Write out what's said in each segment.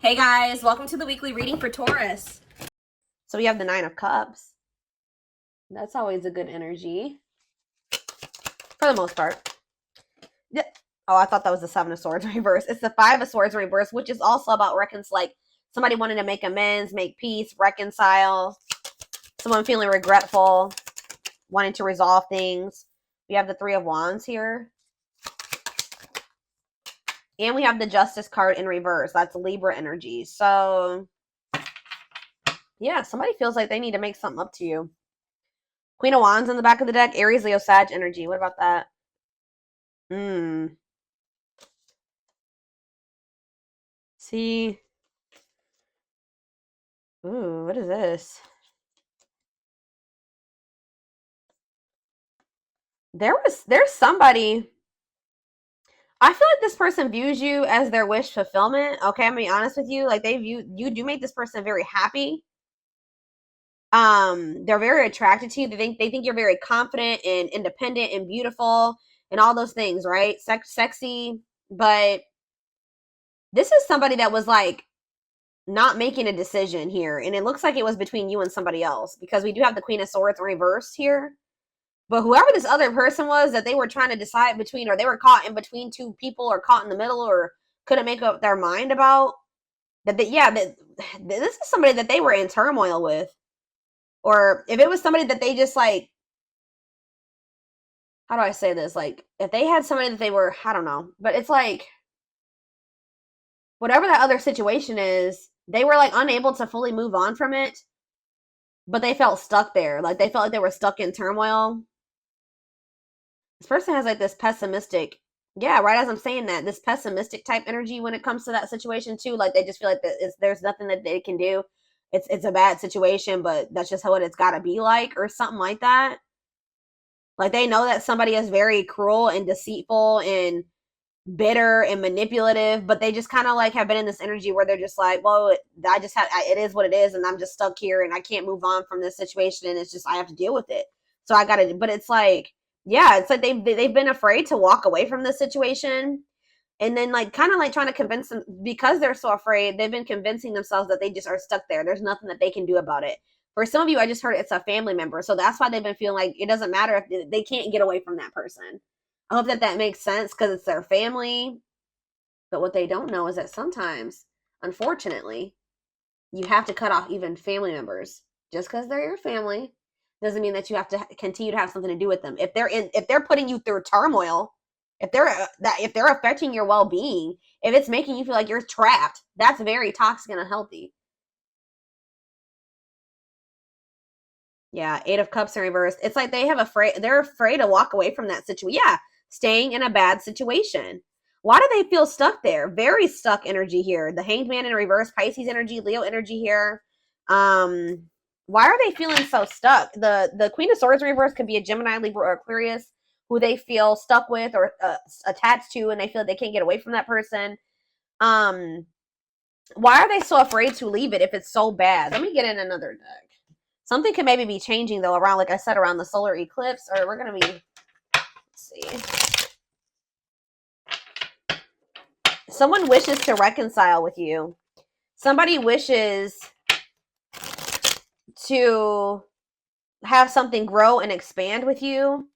Hey guys, welcome to the weekly reading for Taurus. So we have the 9 of Cups. That's always a good energy. For the most part. Yeah. Oh, I thought that was the 7 of Swords in reverse. It's the 5 of Swords in reverse, which is also about like somebody wanting to make amends, make peace, reconcile. Someone feeling regretful, wanting to resolve things. We have the 3 of Wands here. And we have the Justice card in reverse. That's Libra energy. So, yeah, somebody feels like they need to make something up to you. Queen of Wands in the back of the deck. Aries, Leo, Sag energy. What about that? See? Ooh, what is this? There's somebody. I feel like this person views you as their wish fulfillment. Okay, I'm gonna be honest with you. Like you do make this person very happy. They're very attracted to you. They think you're very confident and independent and beautiful and all those things, right? Sexy, but this is somebody that was like not making a decision here, and it looks like it was between you and somebody else because we do have the Queen of Swords reversed here. But whoever this other person was that they were trying to decide between, or they were caught in between two people, or caught in the middle, or couldn't make up their mind about, that this is somebody that they were in turmoil with. Or if it was somebody that they just like, how do I say this? Like, if they had somebody that they were, I don't know, but it's like, whatever that other situation is, they were like unable to fully move on from it, but they felt stuck there. Like, they felt like they were stuck in turmoil. This person has like this pessimistic, yeah, right as I'm saying that, this pessimistic type energy when it comes to that situation too. Like, they just feel like there's nothing that they can do. It's a bad situation, but that's just how it's got to be like, or something like that. Like, they know that somebody is very cruel and deceitful and bitter and manipulative, but they just kind of like have been in this energy where they're just like, well, it is what it is, and I'm just stuck here and I can't move on from this situation, and it's just, I have to deal with it. So I gotta, but it's like, yeah, it's like they've been afraid to walk away from this situation, and then like kind of like trying to convince them, because they're so afraid, they've been convincing themselves that they just are stuck there. There's nothing that they can do about it. For some of you, I just heard it's a family member, so that's why they've been feeling like it doesn't matter if they can't get away from that person. I hope that makes sense because it's their family. But what they don't know is that sometimes, unfortunately, you have to cut off even family members. Just because they're your family doesn't mean that you have to continue to have something to do with them. If they're putting you through turmoil, if they're affecting your well-being, if it's making you feel like you're trapped, that's very toxic and unhealthy. Yeah, 8 of Cups in reverse. It's like they're afraid to walk away from that situation. Yeah, staying in a bad situation. Why do they feel stuck there? Very stuck energy here. The Hanged Man in reverse, Pisces energy, Leo energy here. Why are they feeling so stuck? The Queen of Swords in reverse could be a Gemini, Libra, or Aquarius who they feel stuck with or attached to, and they feel they can't get away from that person. Why are they so afraid to leave it if it's so bad? Let me get in another deck. Something could maybe be changing, though, around, like I said, around the solar eclipse, or we're going to be, let's see. Someone wishes to reconcile with you. Somebody wishes to have something grow and expand with you.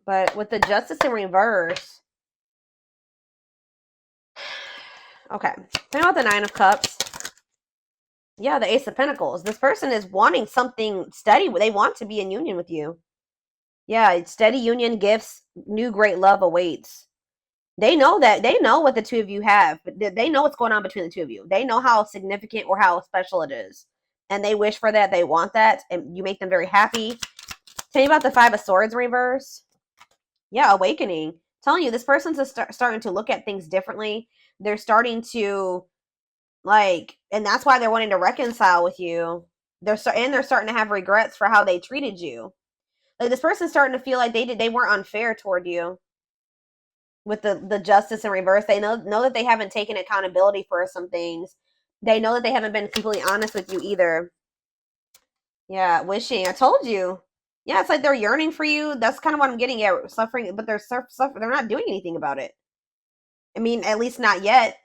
But with the Justice in reverse, okay, think about the 9 of Cups. Yeah, the Ace of Pentacles. This person is wanting something steady. They want to be in union with you. Yeah, steady union, gifts, new great love awaits. They know that. They know what the two of you have. They know what's going on between the two of you. They know how significant or how special it is. And they wish for that. They want that. And you make them very happy. Tell me about the 5 of Swords reverse. Yeah, awakening. I'm telling you, this person's starting to look at things differently. They're starting to, like, and that's why they're wanting to reconcile with you. They're starting to have regrets for how they treated you. Like, this person's starting to feel like they weren't unfair toward you. With the Justice in reverse, they know that they haven't taken accountability for some things. They know that they haven't been completely honest with you either. Yeah, wishing. I told you. Yeah, it's like they're yearning for you. That's kind of what I'm getting at. Suffering, but they're they're not doing anything about it. I mean, at least not yet.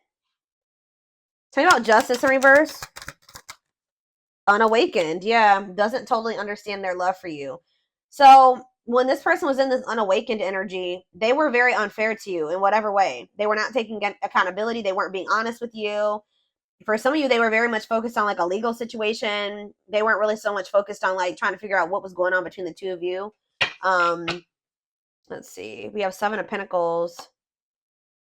Tell me about justice in reverse. Unawakened, yeah, doesn't totally understand their love for you. So when this person was in this unawakened energy, they were very unfair to you in whatever way. They were not taking accountability. They weren't being honest with you. For some of you, they were very much focused on like a legal situation. They weren't really so much focused on like trying to figure out what was going on between the two of you. Um, let's see. We have Seven of Pentacles.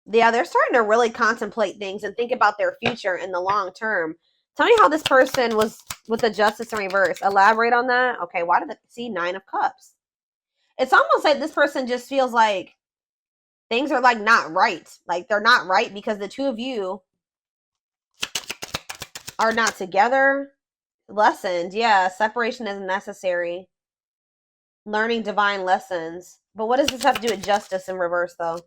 Yeah, they're starting to really contemplate things and think about their future in the long term. Tell me how this person was with the justice in reverse. Elaborate on that. Okay, why did it see Nine of Cups? It's almost like this person just feels like things are like not right. Like they're not right because the two of you are not together. Lessons, yeah, separation is necessary. Learning divine lessons. But what does this have to do with justice in reverse though?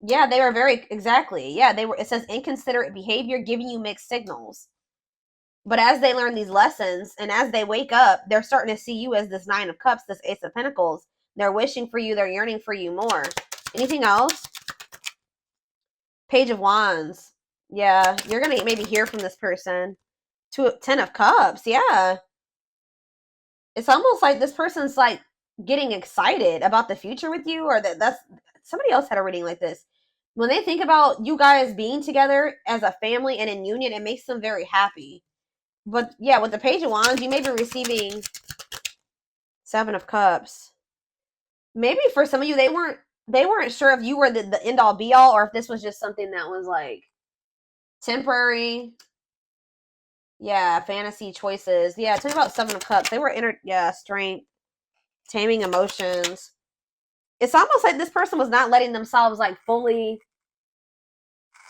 Yeah, they were very exactly. Yeah, they were. It says inconsiderate behavior giving you mixed signals. But as they learn these lessons and as they wake up, they're starting to see you as this Nine of Cups, this Ace of Pentacles. They're wishing for you. They're yearning for you more. Anything else? Page of Wands. Yeah, you're going to maybe hear from this person. Ten of Cups. Yeah. It's almost like this person's like getting excited about the future with you, or that's somebody else had a reading like this. When they think about you guys being together as a family and in union, it makes them very happy. But yeah, with the Page of Wands, you may be receiving Seven of Cups. Maybe for some of you, they weren't sure if you were the end all be all, or if this was just something that was like temporary. Yeah, fantasy choices. Yeah, tell me about Seven of Cups. They were strength, taming emotions. It's almost like this person was not letting themselves like fully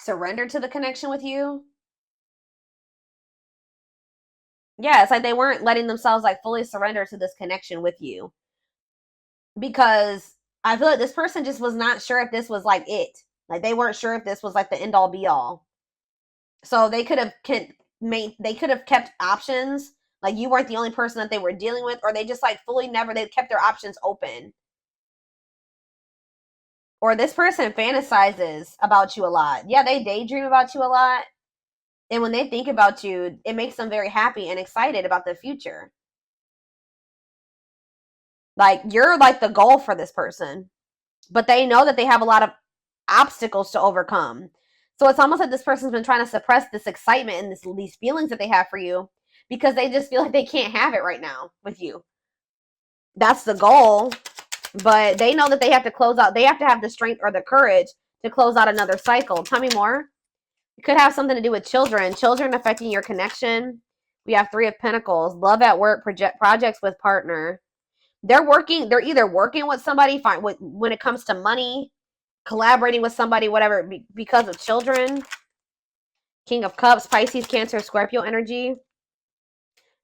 surrender to the connection with you. Yeah, it's like they weren't letting themselves like fully surrender to this connection with you. Because I feel like this person just was not sure if this was like it. Like they weren't sure if this was like the end all be all. So they could have kept options. Like you weren't the only person that they were dealing with, or they just like fully never they kept their options open. Or this person fantasizes about you a lot. Yeah, they daydream about you a lot. And when they think about you, it makes them very happy and excited about the future. Like you're like the goal for this person. But they know that they have a lot of obstacles to overcome. So it's almost like this person's been trying to suppress this excitement and these feelings that they have for you because they just feel like they can't have it right now with you. That's the goal, but they know that they have to close out. They have to have the strength or the courage to close out another cycle. Tell me more. It could have something to do with children affecting your connection. We have Three of Pentacles, love at work, projects with partner. They're either working with somebody when it comes to money, collaborating with somebody, whatever, because of children. King of Cups, Pisces, Cancer, Scorpio energy.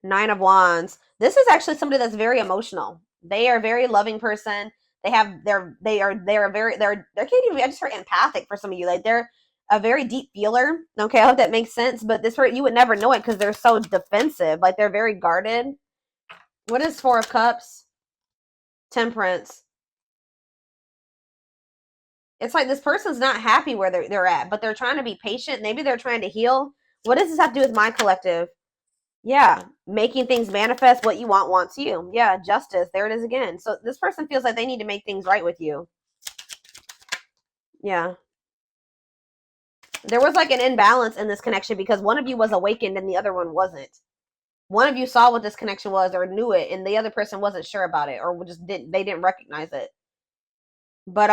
Nine of Wands. This is actually somebody that's very emotional. They are a very loving person. They can't even, I just heard empathic for some of you. Like they're a very deep feeler. Okay, I hope that makes sense. But this you would never know it because they're so defensive. Like they're very guarded. What is Four of Cups? Temperance. It's like this person's not happy where they're at, but they're trying to be patient. Maybe they're trying to heal. What does this have to do with my collective? Yeah, making things manifest. What you want wants you. Yeah, justice. There it is again. So this person feels like they need to make things right with you. Yeah. There was like an imbalance in this connection because one of you was awakened and the other one wasn't. One of you saw what this connection was or knew it, and the other person wasn't sure about it or just didn't recognize it. But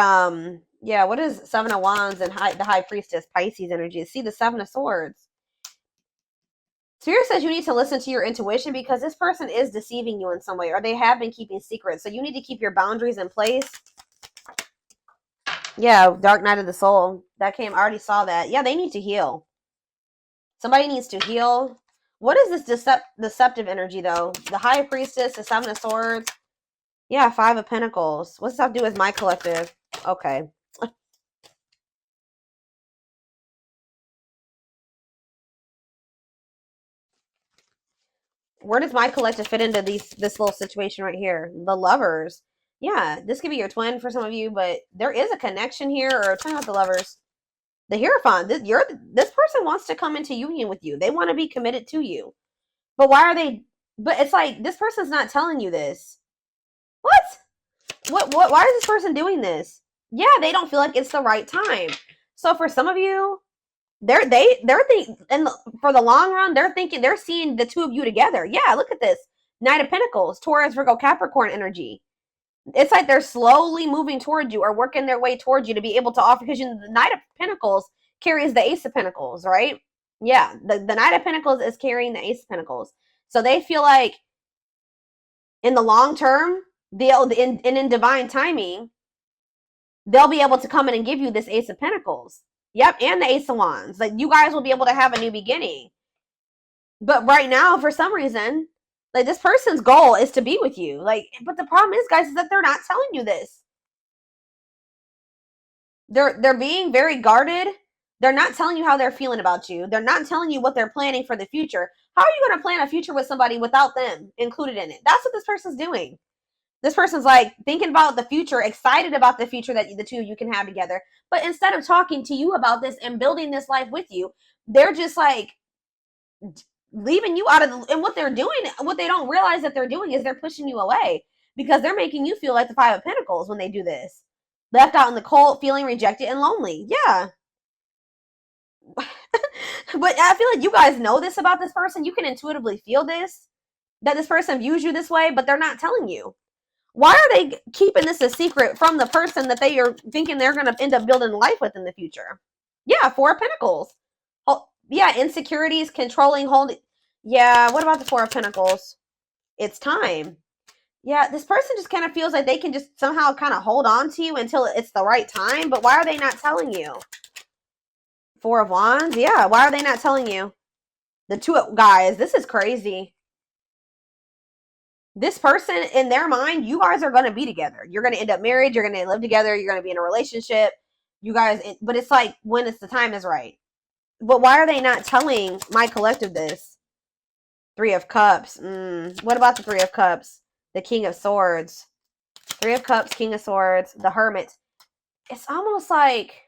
yeah, what is Seven of Wands and the High Priestess Pisces energy? See the Seven of Swords. Spirit says you need to listen to your intuition because this person is deceiving you in some way, or they have been keeping secrets. So you need to keep your boundaries in place. Yeah, Dark Night of the Soul. That came, I already saw that. Yeah, they need to heal. Somebody needs to heal. What is this deceptive energy, though? The High Priestess, the Seven of Swords. Yeah, Five of Pentacles. What's that have to do with my collective? Okay. Where does my collective fit into this little situation right here? The Lovers. Yeah, this could be your twin for some of you, but there is a connection here. Or turn out the Lovers. The Hierophant. This person wants to come into union with you. They want to be committed to you. But why are they? But it's like this person's not telling you this. What? Why is this person doing this? Yeah, they don't feel like it's the right time. So for some of you, they're thinking, and for the long run, they're seeing the two of you together. Yeah, look at this. Knight of Pentacles, Taurus, Virgo, Capricorn energy. It's like they're slowly moving towards you or working their way towards you to be able to offer, because the Knight of Pentacles carries the Ace of Pentacles, right? Yeah, the Knight of Pentacles is carrying the Ace of Pentacles. So they feel like in the long term, in divine timing, they'll be able to come in and give you this Ace of Pentacles. Yep, and the Ace of Wands. Like, you guys will be able to have a new beginning. But right now, for some reason, like, this person's goal is to be with you. Like, but the problem is, guys, is that they're not telling you this. They're being very guarded. They're not telling you how they're feeling about you. They're not telling you what they're planning for the future. How are you going to plan a future with somebody without them included in it? That's what this person's doing. This person's like thinking about the future, excited about the future that the two of you can have together. But instead of talking to you about this and building this life with you, they're just like leaving you out of the, and what they're doing, what they don't realize that they're doing is they're pushing you away, because they're making you feel like the Five of Pentacles when they do this. Left out in the cold, feeling rejected and lonely. Yeah. But I feel like you guys know this about this person. You can intuitively feel this, that this person views you this way, but they're not telling you. Why are they keeping this a secret from the person that they are thinking they're going to end up building life with in the future? Yeah, Four of Pentacles. Oh, yeah, insecurities, controlling, holding. Yeah, what about the Four of Pentacles? It's time. Yeah, this person just kind of feels like they can just somehow kind of hold on to you until it's the right time. But why are they not telling you? Four of Wands. Yeah, why are they not telling you? The two guys, this is crazy. This person, in their mind, you guys are going to be together. You're going to end up married. You're going to live together. You're going to be in a relationship. You guys, but it's like when it's the time is right. But why are they not telling my collective this? Three of Cups. What about the Three of Cups? The King of Swords. Three of Cups, King of Swords, the Hermit. It's almost like,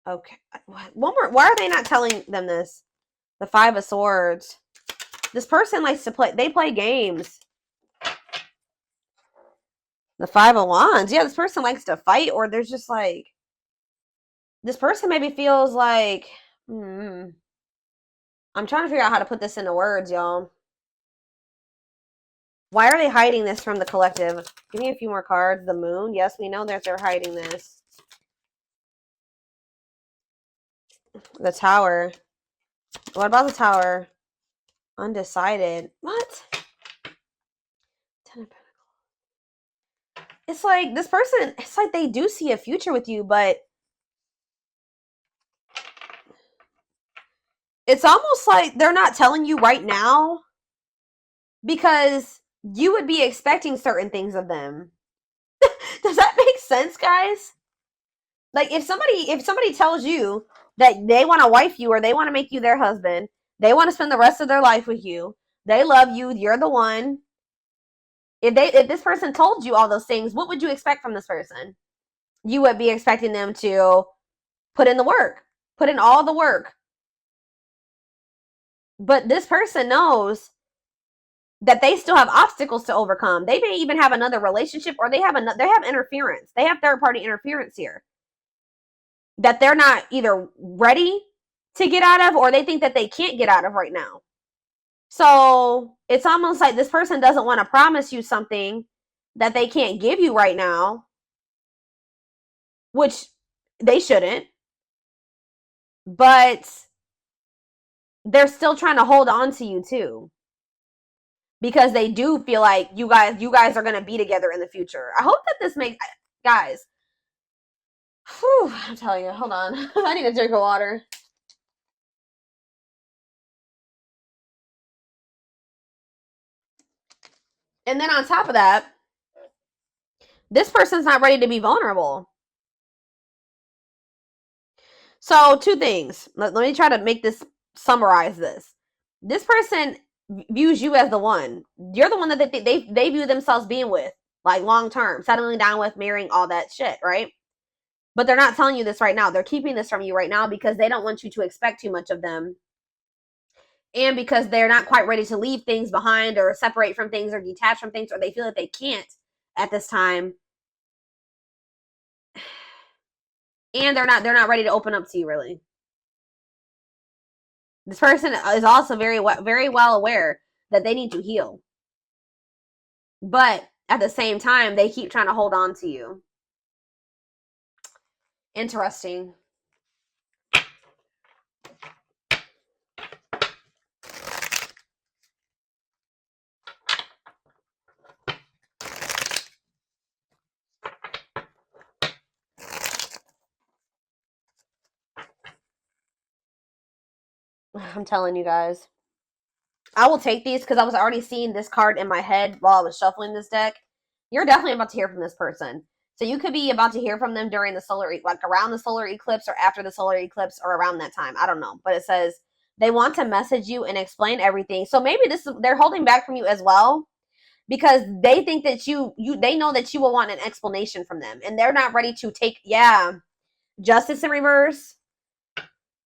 okay, one more. Why are they not telling them this? The Five of Swords. This person likes to play. They play games. The Five of Wands. Yeah, this person likes to fight, or there's just like, this person maybe feels like, I'm trying to figure out how to put this into words, y'all. Why are they hiding this from the collective? Give me a few more cards. The Moon. Yes, we know that they're hiding this. The Tower. What about the Tower? Undecided. What? Ten of Pentacles. It's like this person, it's like they do see a future with you, but it's almost like they're not telling you right now because you would be expecting certain things of them. Does that make sense, guys? Like if somebody tells you that they want to wife you or they want to make you their husband, they want to spend the rest of their life with you, they love you, you're the one. If this person told you all those things, what would you expect from this person? You would be expecting them to put in the work, put in all the work. But this person knows that they still have obstacles to overcome. They may even have another relationship, or they have interference. They have third-party interference here that they're not either ready to get out of, or they think that they can't get out of right now. So it's almost like this person doesn't want to promise you something that they can't give you right now, which they shouldn't, but they're still trying to hold on to you too, because they do feel like you guys are going to be together in the future. I hope that this makes, guys, whew, I'm telling you, hold on. I need a drink of water. And then on top of that, this person's not ready to be vulnerable. So two things. Let me try to make this summarize this. This person views you as the one. You're the one that they view themselves being with, like long term, settling down with, marrying, all that shit, right? But they're not telling you this right now. They're keeping this from you right now because they don't want you to expect too much of them. And because they're not quite ready to leave things behind or separate from things or detach from things, or they feel that they can't at this time. And they're not ready to open up to you, really. This person is also very well aware that they need to heal. But at the same time, they keep trying to hold on to you. Interesting. I'm telling you guys. I will take these because I was already seeing this card in my head while I was shuffling this deck. You're definitely about to hear from this person. So you could be about to hear from them during the solar, like around the solar eclipse or after the solar eclipse or around that time. I don't know. But it says they want to message you and explain everything. So maybe they're holding back from you as well because they think that they know that you will want an explanation from them. And they're not ready to take, Justice in reverse.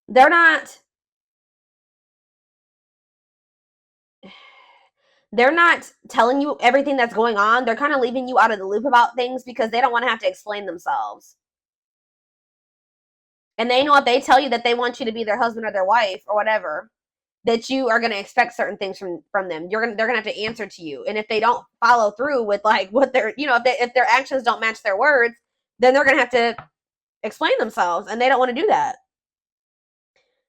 They're not telling you everything that's going on. They're kind of leaving you out of the loop about things because they don't want to have to explain themselves. And they know if they tell you that they want you to be their husband or their wife or whatever, that you are going to expect certain things from them. They're going to have to answer to you. And if they don't follow through with like what they're, if their actions don't match their words, then they're going to have to explain themselves, and they don't want to do that.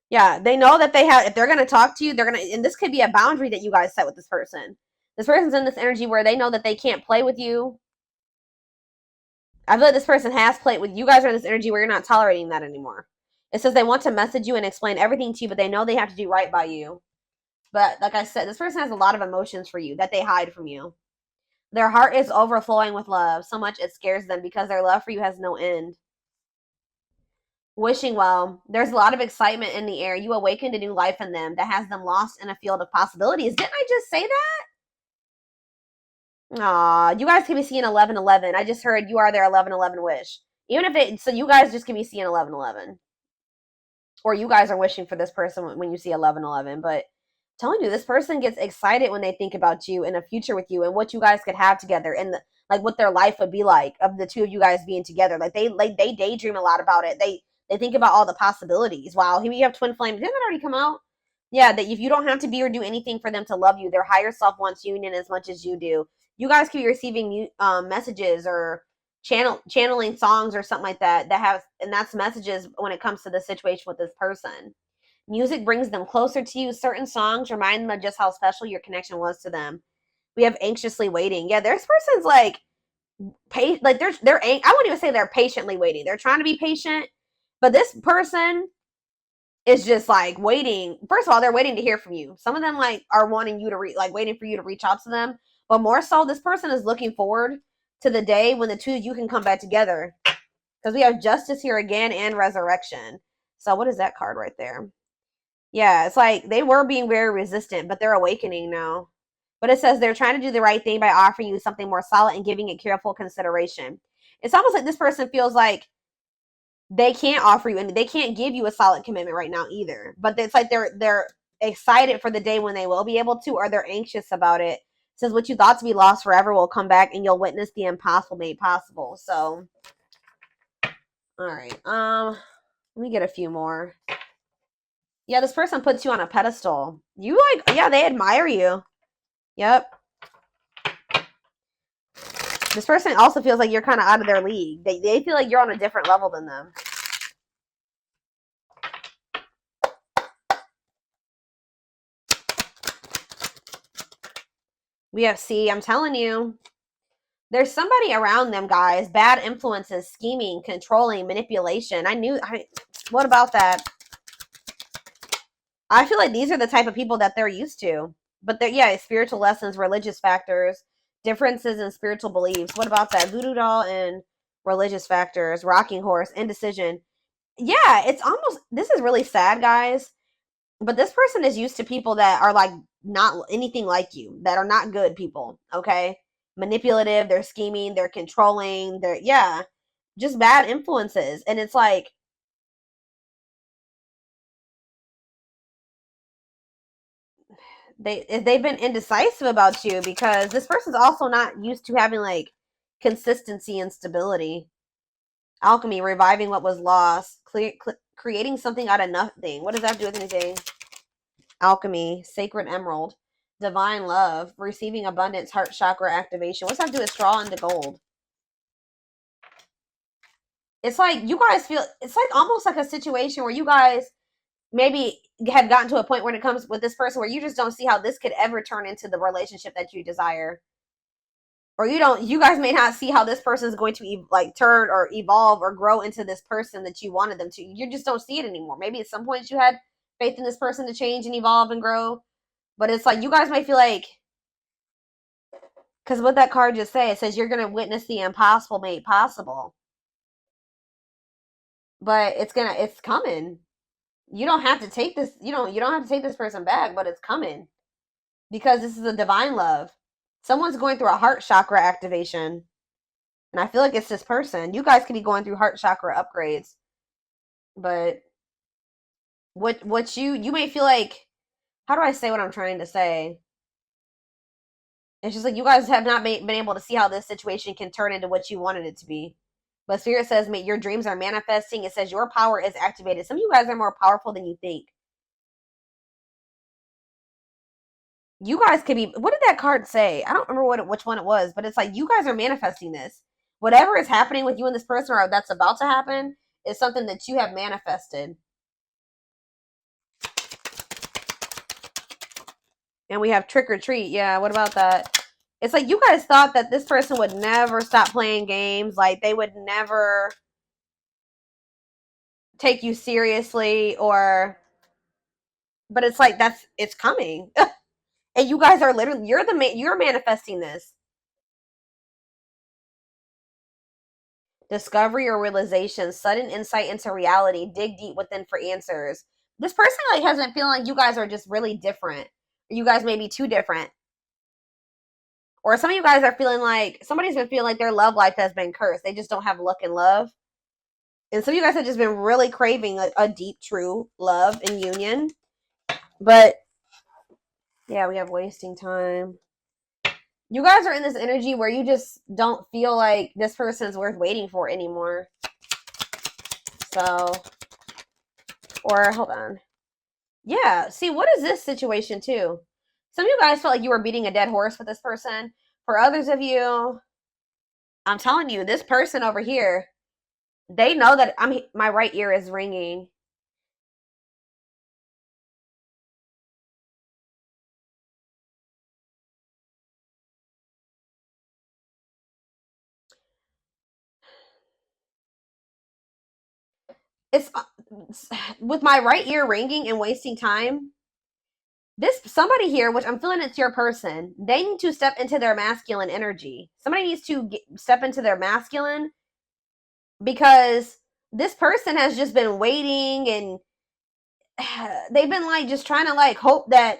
Yeah, they know that if they're going to talk to you, and this could be a boundary that you guys set with this person. This person's in this energy where they know that they can't play with you. I feel like this person has played with you guys are in this energy where you're not tolerating that anymore. It says they want to message you and explain everything to you, but they know they have to do right by you. But like I said, this person has a lot of emotions for you that they hide from you. Their heart is overflowing with love, so much it scares them because their love for you has no end. Wishing well. There's a lot of excitement in the air. You awakened a new life in them that has them lost in a field of possibilities. Didn't I just say that? Aw, you guys can be seeing 1111. I just heard you are their 1111 wish. So you guys just can be seeing 1111. Or you guys are wishing for this person when you see 1111. But I'm telling you, this person gets excited when they think about you and a future with you and what you guys could have together and like what their life would be like of the two of you guys being together. Like they daydream a lot about it. They think about all the possibilities. Wow, here we have twin flame. Didn't that already come out? Yeah, that if you don't have to be or do anything for them to love you, their higher self wants union as much as you do. You guys could be receiving messages or channeling songs or something like that and that's messages when it comes to the situation with this person. Music brings them closer to you. Certain songs remind them of just how special your connection was to them. We have anxiously waiting. Yeah, this person's like I wouldn't even say they're patiently waiting. They're trying to be patient, but this person is just like waiting. First of all, they're waiting to hear from you. Some of them like are wanting you to waiting for you to reach out to them. But more so, this person is looking forward to the day when the two of you can come back together. Because we have justice here again and resurrection. So what is that card right there? Yeah, it's like they were being very resistant, but they're awakening now. But it says they're trying to do the right thing by offering you something more solid and giving it careful consideration. It's almost like this person feels like they can't offer you and they can't give you a solid commitment right now either. But it's like they're excited for the day when they will be able to, or they're anxious about it. It says what you thought to be lost forever will come back and you'll witness the impossible made possible. So all right. Let me get a few more. Yeah, this person puts you on a pedestal. They admire you. Yep. This person also feels like you're kind of out of their league. They feel like you're on a different level than them. We have I'm telling you. There's somebody around them, guys. Bad influences, scheming, controlling, manipulation. What about that? I feel like these are the type of people that they're used to. But spiritual lessons, religious factors, differences in spiritual beliefs. What about that? Voodoo doll and religious factors, rocking horse, indecision. Yeah, it's almost, this is really sad, guys. But this person is used to people that are like not anything like you, that are not good people, okay? Manipulative, they're scheming, they're controlling, they're, yeah, just bad influences. And it's like, they've been indecisive about you because this person's also not used to having like consistency and stability. Alchemy, reviving what was lost, creating something out of nothing. What does that have to do with anything? Alchemy, sacred emerald, divine love, receiving abundance, heart chakra activation. What's that have to do with straw into gold? It's like you guys feel, it's like almost like a situation where you guys maybe have gotten to a point when it comes with this person where you just don't see how this could ever turn into the relationship that you desire. Or you guys may not see how this person is going to like turn or evolve or grow into this person that you wanted them to. You just don't see it anymore. Maybe at some point you had faith in this person to change and evolve and grow, but it's like you guys might feel like, because what that card just say, it says you're going to witness the impossible made possible. But it's coming. You don't have to take this, you don't have to take this person back, but it's coming. Because this is a divine love. Someone's going through a heart chakra activation. And I feel like it's this person. You guys could be going through heart chakra upgrades. But what you may feel like, how do I say what I'm trying to say? It's just like you guys have not been able to see how this situation can turn into what you wanted it to be. But Spirit says your dreams are manifesting. It says your power is activated. Some of you guys are more powerful than you think. You guys could be, what did that card say? I don't remember which one it was, but it's like you guys are manifesting this. Whatever is happening with you and this person or that's about to happen is something that you have manifested. And we have trick or treat. Yeah, what about that? It's like you guys thought that this person would never stop playing games. Like they would never take you seriously but it's like it's coming. And you guys are literally, you're manifesting this. Discovery or realization, sudden insight into reality, dig deep within for answers. This person like has been feeling like you guys are just really different. You guys may be too different. Or some of you guys are feeling like somebody's been feeling like their love life has been cursed. They just don't have luck in love. And some of you guys have just been really craving a deep, true love and union. But yeah, we have wasting time. You guys are in this energy where you just don't feel like this person is worth waiting for anymore. So, or hold on. Yeah, see, what is this situation too? Some of you guys felt like you were beating a dead horse with this person. For others of you, I'm telling you, this person over here, they know that my right ear is ringing. It's with my right ear ringing and wasting time. This somebody here, which I'm feeling it's your person, they need to step into their masculine energy. Somebody needs to step into their masculine because this person has just been waiting and they've been like just trying to like hope that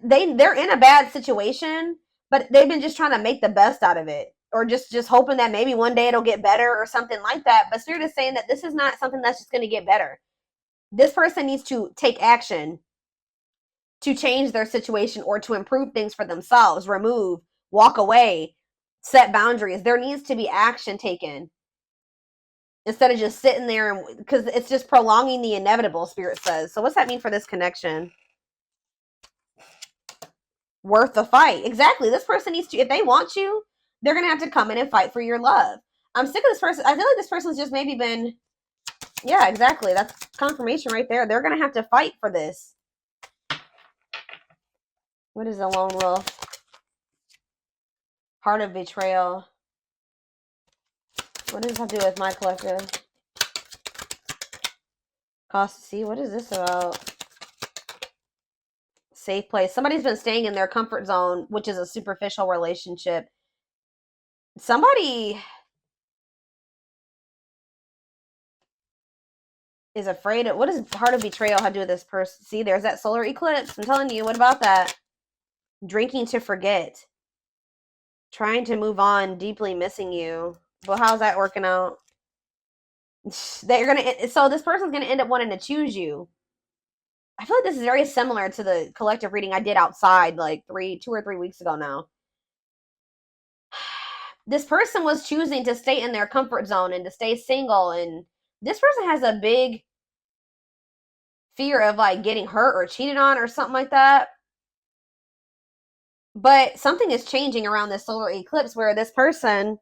they're in a bad situation, but they've been just trying to make the best out of it, or just hoping that maybe one day it'll get better or something like that. But Spirit is saying that this is not something that's just going to get better. This person needs to take action to change their situation or to improve things for themselves, remove, walk away, set boundaries. There needs to be action taken instead of just sitting there, and because it's just prolonging the inevitable, Spirit says. So what's that mean for this connection? Worth the fight. Exactly. This person needs to, if they want you, they're going to have to come in and fight for your love. I'm sick of this person. I feel like this person's just maybe been, yeah, exactly. That's confirmation right there. They're going to have to fight for this. What is a lone wolf? Heart of betrayal. What does this have to do with my collective? Cost to see. What is this about? Safe place. Somebody's been staying in their comfort zone, which is a superficial relationship. Somebody is afraid of, what does heart of betrayal have to do with this person? See, there's that solar eclipse. I'm telling you, what about that? Drinking to forget. Trying to move on, deeply missing you. But how's that working out? They're gonna, so this person's gonna end up wanting to choose you. I feel like this is very similar to the collective reading I did outside like 2 or 3 weeks ago now. This person was choosing to stay in their comfort zone and to stay single, and this person has a big fear of like getting hurt or cheated on or something like that. But something is changing around this solar eclipse where this person,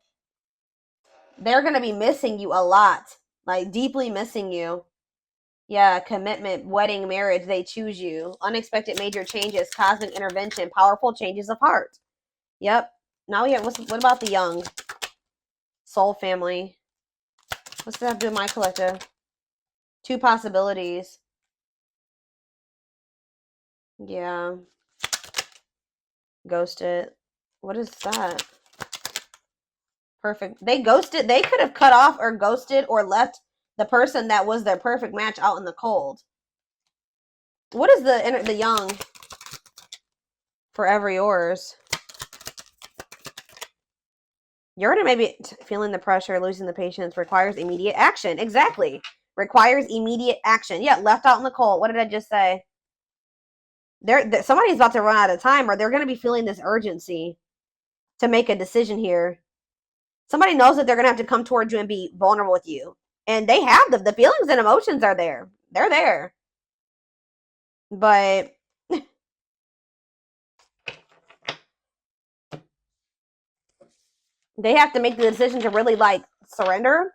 they're going to be missing you a lot, like deeply missing you. Yeah, commitment, wedding, marriage, they choose you. Unexpected major changes, cosmic intervention, powerful changes of heart. Yep. Now we have, what about the young? Soul family. What's that have to do with my collective? 2 possibilities. Yeah. Ghosted. What is that? Perfect. They ghosted. They could have cut off or ghosted or left the person that was their perfect match out in the cold. What is the young? Forever yours. You're gonna maybe feeling the pressure, losing the patience, requires immediate action. Exactly. Requires immediate action. Yeah, left out in the cold. What did I just say? Somebody's about to run out of time, or they're gonna be feeling this urgency to make a decision here. Somebody knows that they're gonna have to come towards you and be vulnerable with you, and they have the feelings and emotions are there. They're there, but they have to make the decision to really like surrender